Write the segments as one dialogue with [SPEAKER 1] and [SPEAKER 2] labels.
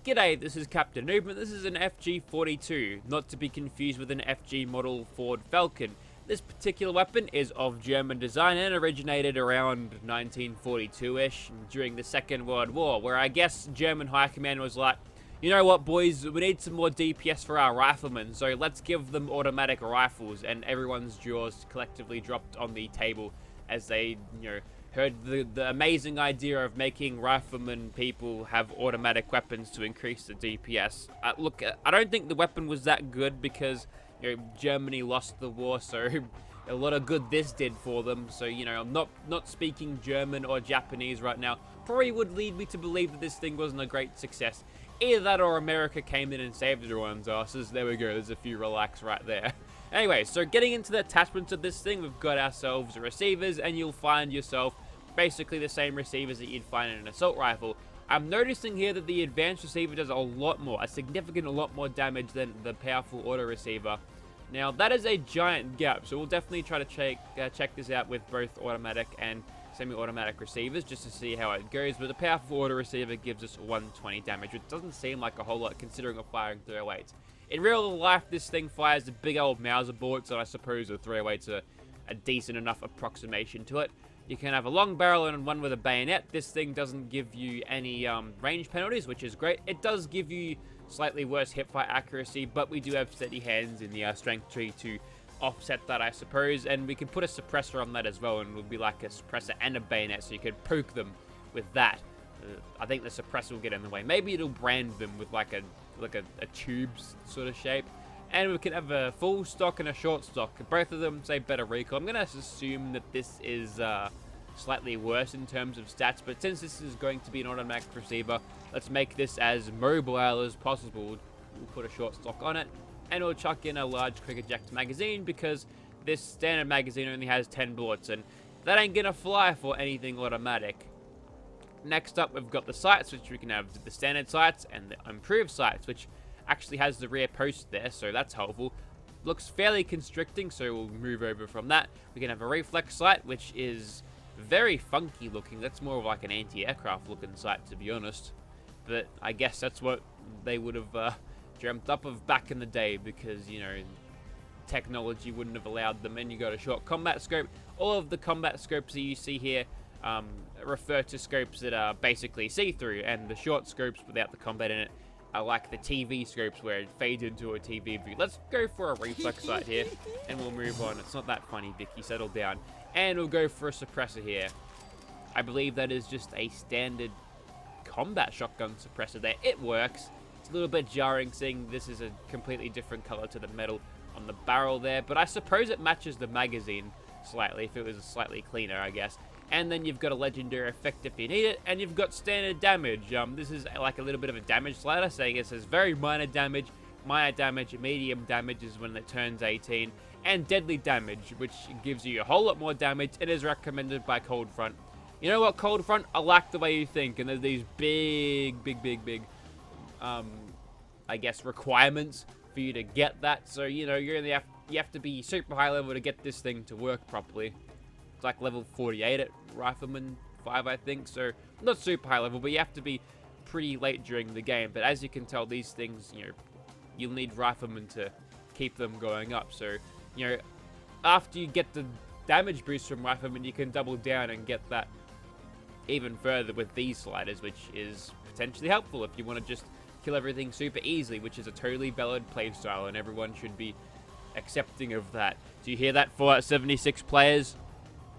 [SPEAKER 1] G'day, this is Captainoob, and this is an FG-42, not to be confused with an FG model Ford Falcon. This particular weapon is of German design and originated around 1942-ish during the Second World War, where I guess German High Command was like, you know what boys, we need some more DPS for our riflemen, so let's give them automatic rifles, and everyone's jaws collectively dropped on the table as they, heard the amazing idea of making riflemen people have automatic weapons to increase the DPS. Look, I don't think the weapon was that good because, Germany lost the war, so a lot of good this did for them. So, I'm not speaking German or Japanese right now. Probably would lead me to believe that this thing wasn't a great success. Either that or America came in and saved everyone's asses. There we go, there's a few relax right there. Anyway, so getting into the attachments of this thing, we've got ourselves receivers, and you'll find yourself basically the same receivers that you'd find in an assault rifle. I'm noticing here that the advanced receiver does a lot more damage than the powerful auto receiver. Now that is a giant gap, so we'll definitely try to check this out with both automatic and semi-automatic receivers just to see how it goes. But the powerful auto receiver gives us 120 damage, which doesn't seem like a whole lot considering we're firing 308s. In real life, this thing fires a big old Mauser bullets, and I suppose a 308's a decent enough approximation to it. You can have a long barrel and one with a bayonet. This thing doesn't give you any range penalties, which is great. It does give you slightly worse hipfire accuracy, but we do have steady hands in the strength tree to offset that, I suppose. And we can put a suppressor on that as well, and it would be like a suppressor and a bayonet, so you could poke them with that. I think the suppressor will get in the way. Maybe it'll brand them with like a tube sort of shape. And we can have a full stock and a short stock. Both of them say better recoil. I'm going to assume that this is slightly worse in terms of stats. But since this is going to be an automatic receiver, let's make this as mobile as possible. We'll put a short stock on it. And we'll chuck in a large quick eject magazine because this standard magazine only has 10 bullets. And that ain't going to fly for anything automatic. Next up, we've got the sights, which we can have the standard sights and the improved sights, which actually has the rear post there, so that's helpful. Looks fairly constricting, so we'll move over from that. We can have a reflex sight, which is very funky looking. That's more of like an anti-aircraft looking sight, to be honest. But I guess that's what they would have dreamt up of back in the day because, technology wouldn't have allowed them. And you got a short combat scope. All of the combat scopes that you see here refer to scopes that are basically see-through, and the short scopes without the combat in it are like the TV scopes where it fades into a TV view. Let's go for a reflex sight here, and we'll move on. It's not that funny, Vikkie, settle down. And we'll go for a suppressor here. I believe that is just a standard combat shotgun suppressor there. It works. It's a little bit jarring seeing this is a completely different color to the metal on the barrel there, but I suppose it matches the magazine slightly if it was slightly cleaner, I guess. And then you've got a legendary effect if you need it, and you've got standard damage. This is like a little bit of a damage slider, saying it says very minor damage, medium damage is when it turns 18, and deadly damage, which gives you a whole lot more damage. It is recommended by Cold Front. You know what, Cold Front? I like the way you think, and there's these big, I guess, requirements for you to get that. So, you have to be super high level to get this thing to work properly. It's like level 48 at Rifleman 5, I think. So, not super high level, but you have to be pretty late during the game. But as you can tell, these things, you'll need Riflemen to keep them going up. So, after you get the damage boost from Rifleman, you can double down and get that even further with these sliders, which is potentially helpful if you want to just kill everything super easily, which is a totally valid playstyle, and everyone should be accepting of that. Do you hear that, 4 out of 76 players?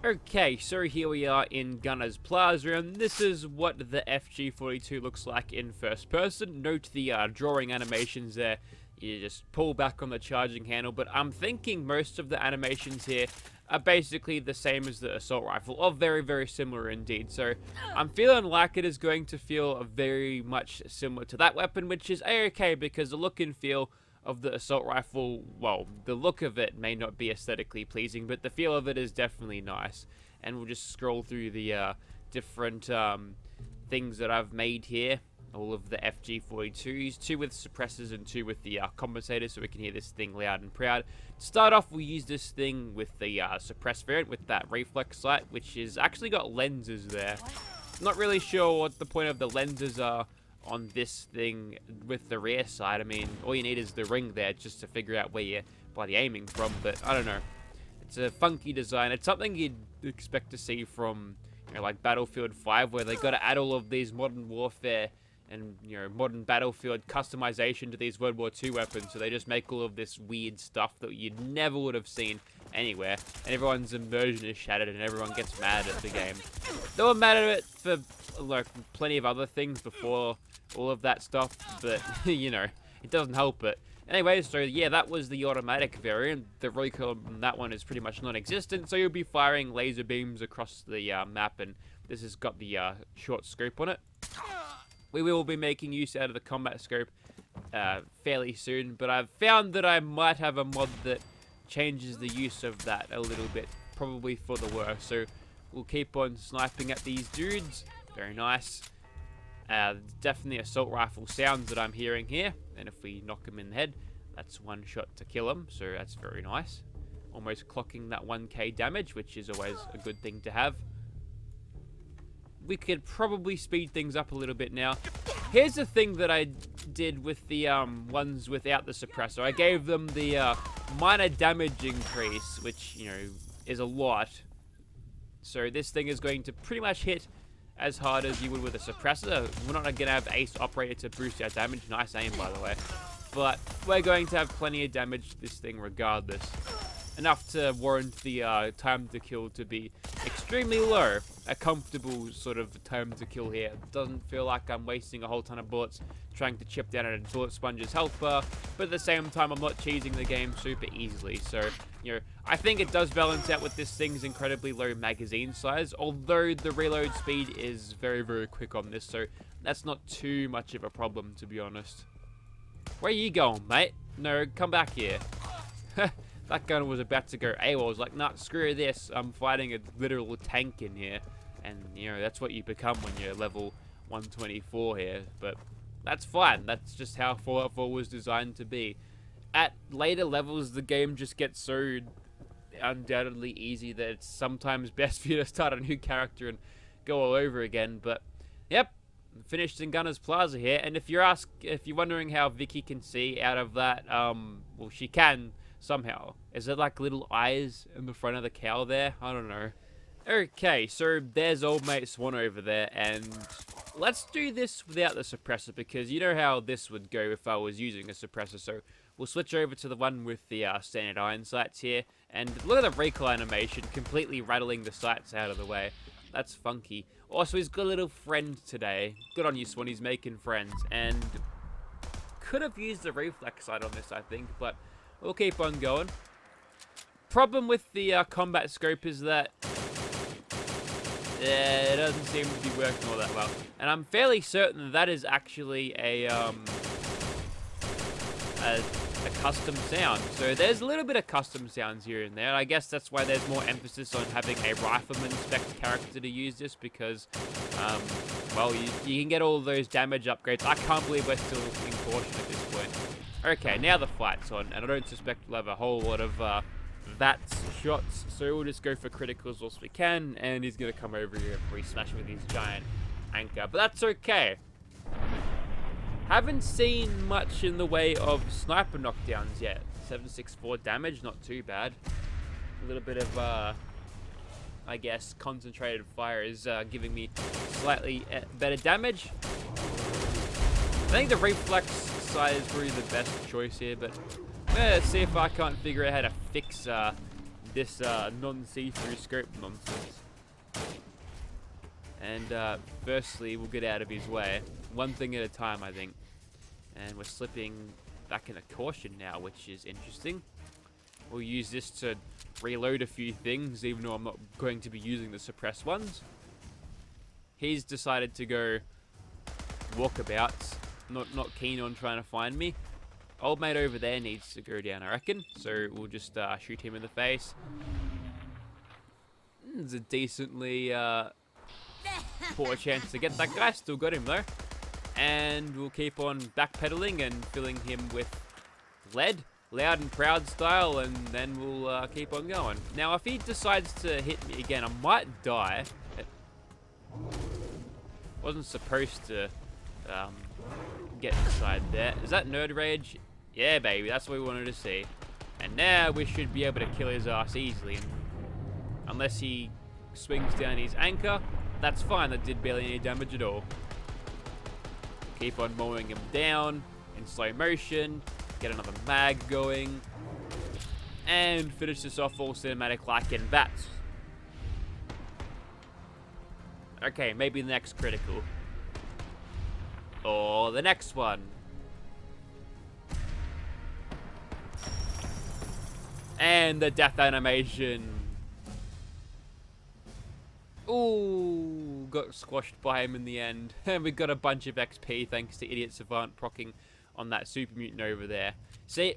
[SPEAKER 1] Okay, so here we are in Gunner's Plaza, and this is what the FG-42 looks like in first person. Note the drawing animations there. You just pull back on the charging handle, but I'm thinking most of the animations here are basically the same as the assault rifle, or very, very similar indeed. So I'm feeling like it is going to feel very much similar to that weapon, which is a-okay because the look and feel of the assault rifle, well, the look of it may not be aesthetically pleasing, but the feel of it is definitely nice. And we'll just scroll through the different things that I've made here. All of the FG-42s, 2 with suppressors and 2 with the compensators, so we can hear this thing loud and proud. To start off, we'll use this thing with the suppressed variant with that reflex sight, which is actually got lenses there. Not really sure what the point of the lenses are on this thing with the rear side. I mean, all you need is the ring there just to figure out where you're bloody aiming from, but I don't know. It's a funky design. It's something you'd expect to see from, you know, like Battlefield 5, where they got to add all of these modern warfare and, you know, modern Battlefield customization to these World War II weapons, so they just make all of this weird stuff that you never would have seen anywhere, and everyone's immersion is shattered and everyone gets mad at the game. They were mad at it for, like, plenty of other things before all of that stuff, but, you know, it doesn't help it. Anyway, so yeah, that was the automatic variant. The recoil on that one is pretty much non-existent, so you'll be firing laser beams across the map, and this has got the short scope on it. We will be making use out of the combat scope fairly soon, but I've found that I might have a mod that changes the use of that a little bit, probably for the worse. So we'll keep on sniping at these dudes. Very nice. Definitely assault rifle sounds that I'm hearing here, and if we knock him in the head, that's one shot to kill him, so that's very nice. Almost clocking that 1k damage, which is always a good thing to have. We could probably speed things up a little bit now. Here's the thing that I did with the ones without the suppressor. I gave them the minor damage increase, which, you know, is a lot. So this thing is going to pretty much hit as hard as you would with a suppressor. We're not going to have Ace operated to boost our damage. Nice aim, by the way. But we're going to have plenty of damage to this thing regardless. Enough to warrant the time to kill to be extremely low. A comfortable sort of time to kill here. It doesn't feel like I'm wasting a whole ton of bullets trying to chip down at a bullet sponge's health bar, but at the same time I'm not cheesing the game super easily. So, you know, I think it does balance out with this thing's incredibly low magazine size, although the reload speed is very, very quick on this, so that's not too much of a problem, to be honest. Where are you going, mate? No, come back here. That gun was about to go AWOL. I was like, nah, screw this. I'm fighting a literal tank in here. And, you know, that's what you become when you're level 124 here. But that's fine. That's just how Fallout 4 was designed to be. At later levels, the game just gets so undoubtedly easy that it's sometimes best for you to start a new character and go all over again. But, yep, finished in Gunner's Plaza here. And if you're wondering how Vikkie can see out of that, well, she can. Somehow. Is it like little eyes in the front of the cow there? I don't know. Okay, so there's old mate Swan over there, and let's do this without the suppressor, because you know how this would go if I was using a suppressor. So we'll switch over to the one with the standard iron sights here, and look at the recoil animation, completely rattling the sights out of the way. That's funky. Also, he's got a little friend today. Good on you, Swan, he's making friends, and could have used the reflex sight on this, I think, but we'll keep on going. Problem with the combat scope is that it doesn't seem to be working all that well. And I'm fairly certain that is actually a custom sound. So there's a little bit of custom sounds here and there. I guess that's why there's more emphasis on having a rifleman spec character to use this, because, well, you can get all those damage upgrades. I can't believe we're still in caution at this point. Okay, now the fight's on, and I don't suspect we'll have a whole lot of VATS shots, so we'll just go for criticals whilst we can, and he's going to come over here and re-smash with his giant anchor, but that's okay. Haven't seen much in the way of sniper knockdowns yet. 764 damage, not too bad. A little bit of, I guess, concentrated fire is giving me slightly better damage. I think the reflex side is probably the best choice here, but let's see if I can't figure out how to fix this non-see-through scope nonsense. And firstly, we'll get out of his way. One thing at a time, I think. And we're slipping back into caution now, which is interesting. We'll use this to reload a few things, even though I'm not going to be using the suppressed ones. He's decided to go walkabouts. Not keen on trying to find me. Old mate over there needs to go down, I reckon. So we'll just shoot him in the face. There's a decently poor chance to get that guy. Still got him though. And we'll keep on backpedaling and filling him with lead, loud and proud style, and then we'll keep on going. Now, if he decides to hit me again, I might die. It wasn't supposed to get inside there. Is that Nerd Rage? Yeah, baby, that's what we wanted to see. And now we should be able to kill his ass easily. Unless he swings down his anchor, that's fine. That did barely any damage at all. Keep on mowing him down in slow motion. Get another mag going. And finish this off all cinematic like in bats. Okay, maybe the next critical. Or the next one. And the death animation. Ooh, got squashed by him in the end. And we got a bunch of XP thanks to Idiot Savant procking on that super mutant over there. See,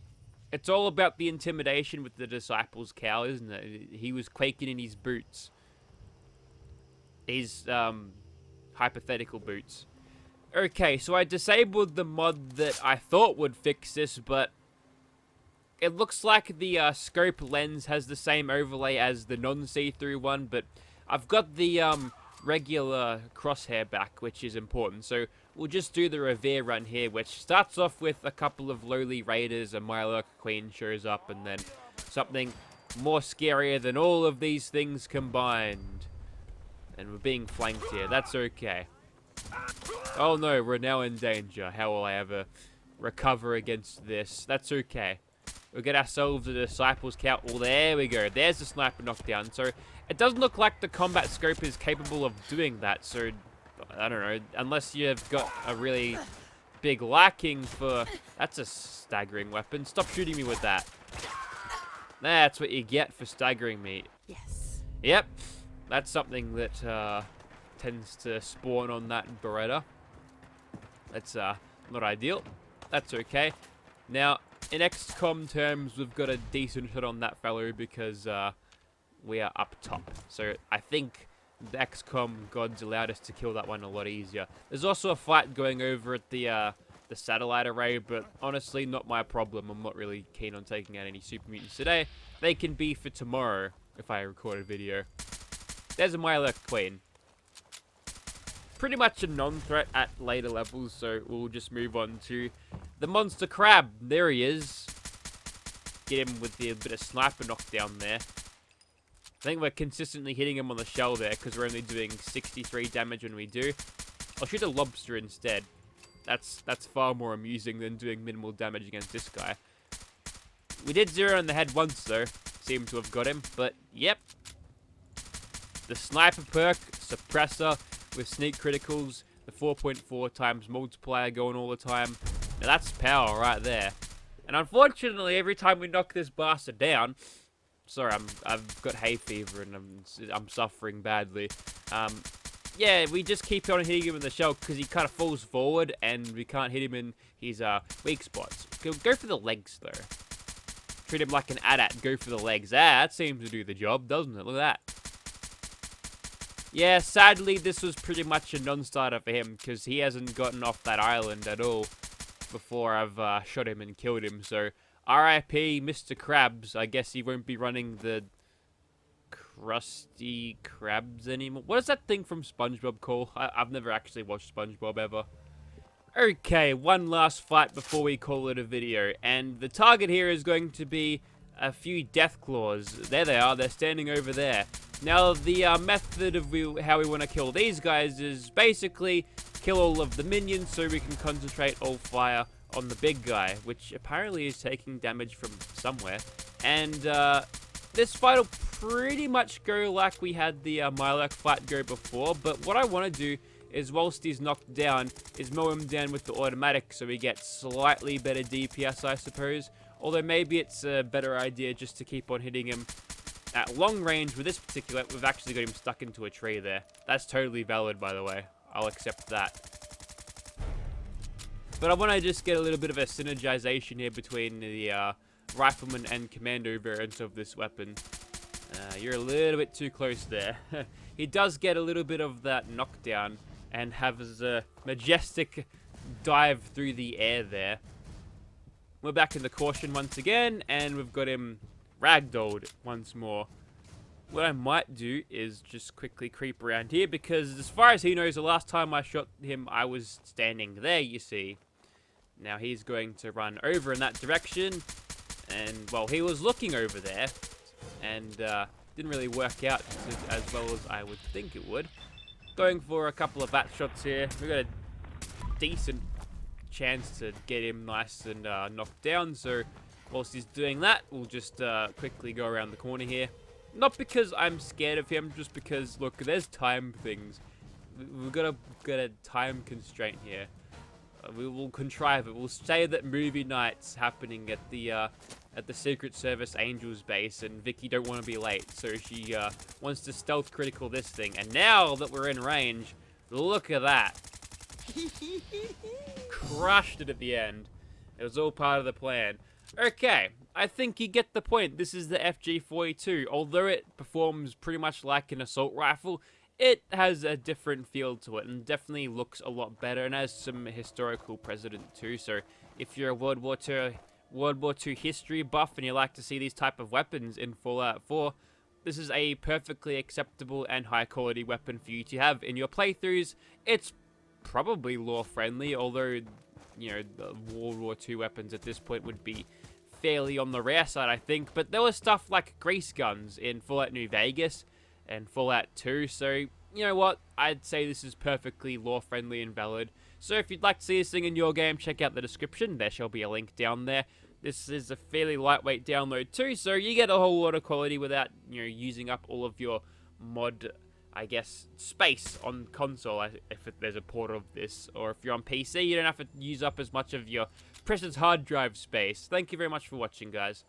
[SPEAKER 1] it's all about the intimidation with the Disciples' cow, isn't it? He was quaking in his boots. His, hypothetical boots. Okay, so I disabled the mod that I thought would fix this, but it looks like the scope lens has the same overlay as the non-see-through one, but I've got the regular crosshair back, which is important. So we'll just do the Revere run here, which starts off with a couple of lowly raiders, a Mirelurk Queen shows up, and then something more scarier than all of these things combined. And we're being flanked here. That's okay. Oh no, we're now in danger. How will I ever recover against this? That's okay. We'll get ourselves a Disciples count. Well, there we go. There's the sniper knockdown. So it doesn't look like the combat scope is capable of doing that. So I don't know. Unless you've got a really big liking for... That's a staggering weapon. Stop shooting me with that. That's what you get for staggering me.
[SPEAKER 2] Yes.
[SPEAKER 1] Yep. That's something that tends to spawn on that Beretta. That's not ideal. That's okay. Now, in XCOM terms, we've got a decent hit on that fellow because we are up top. So I think the XCOM gods allowed us to kill that one a lot easier. There's also a fight going over at the satellite array, but honestly, not my problem. I'm not really keen on taking out any super mutants today. They can be for tomorrow if I record a video. There's a Mirelurk Queen. Pretty much a non-threat at later levels, so we'll just move on to the monster crab. There he is. Get him with the bit of sniper knockdown there. I think we're consistently hitting him on the shell there because we're only doing 63 damage when we do. I'll shoot a lobster instead. That's far more amusing than doing minimal damage against this guy. We did 0 in the head once though. Seem to have got him, but yep. The sniper perk, suppressor, with sneak criticals, the 4.4 times multiplier going all the time. Now that's power right there. And unfortunately, every time we knock this bastard down, sorry, I've got hay fever and I'm suffering badly. Yeah, we just keep on hitting him in the shell because he kind of falls forward and we can't hit him in his weak spots. Go for the legs though. Treat him like an AT-AT. Go for the legs. That seems to do the job, doesn't it? Look at that. Yeah, sadly, this was pretty much a non-starter for him because he hasn't gotten off that island at all before I've shot him and killed him. So, RIP Mr. Krabs. I guess he won't be running the Krusty Krabs anymore. What is that thing from SpongeBob called? I've never actually watched SpongeBob ever. Okay, one last fight before we call it a video. And the target here is going to be a few Deathclaws. There they are. They're standing over there. Now, the method of how we want to kill these guys is basically kill all of the minions so we can concentrate all fire on the big guy, which apparently is taking damage from somewhere. And this fight will pretty much go like we had the Mirelurk fight go before, but what I want to do is, whilst he's knocked down, is mow him down with the automatic so we get slightly better DPS, I suppose. Although maybe it's a better idea just to keep on hitting him at long range. With this particular, we've actually got him stuck into a tree there. That's totally valid, by the way. I'll accept that. But I want to just get a little bit of a synergization here between the rifleman and commando variants of this weapon. You're a little bit too close there. He does get a little bit of that knockdown and has a majestic dive through the air there. We're back in the caution once again, and we've got him ragdolled once more. what I might do is just quickly creep around here, because as far as he knows, the last time I shot him, I was standing there, you see. Now he's going to run over in that direction, and, well, he was looking over there, and didn't really work out as well as I would think it would. Going for a couple of bat shots here. We've got a decent chance to get him nice and knocked down, so whilst he's doing that, we'll just quickly go around the corner here. Not because I'm scared of him, just because, look, there's time things. We've got a time constraint here. We will contrive it. We'll say that movie night's happening at the Secret Service Angels base, and Vikkie don't want to be late, so she wants to stealth critical this thing. And now that we're in range, look at that. Crushed it at the end. It was all part of the plan. Okay, I think you get the point. This is the FG-42. Although it performs pretty much like an assault rifle, it has a different feel to it and definitely looks a lot better, and has some historical precedent too. So if you're a World War II history buff and you like to see these type of weapons in Fallout 4, this is a perfectly acceptable and high quality weapon for you to have in your playthroughs. It's probably lore friendly, although, you know, the World War II weapons at this point would be fairly on the rare side, I think. But there was stuff like grease guns in Fallout New Vegas and Fallout 2, so you know what, I'd say this is perfectly lore friendly and valid. So if you'd like to see this thing in your game, check out the description. There shall be a link down there. This is a fairly lightweight download too, so you get a whole lot of quality without, you know, using up all of your mod, I guess, space on console, if there's a port of this. Or if you're on PC, you don't have to use up as much of your precious hard drive space. Thank you very much for watching, guys.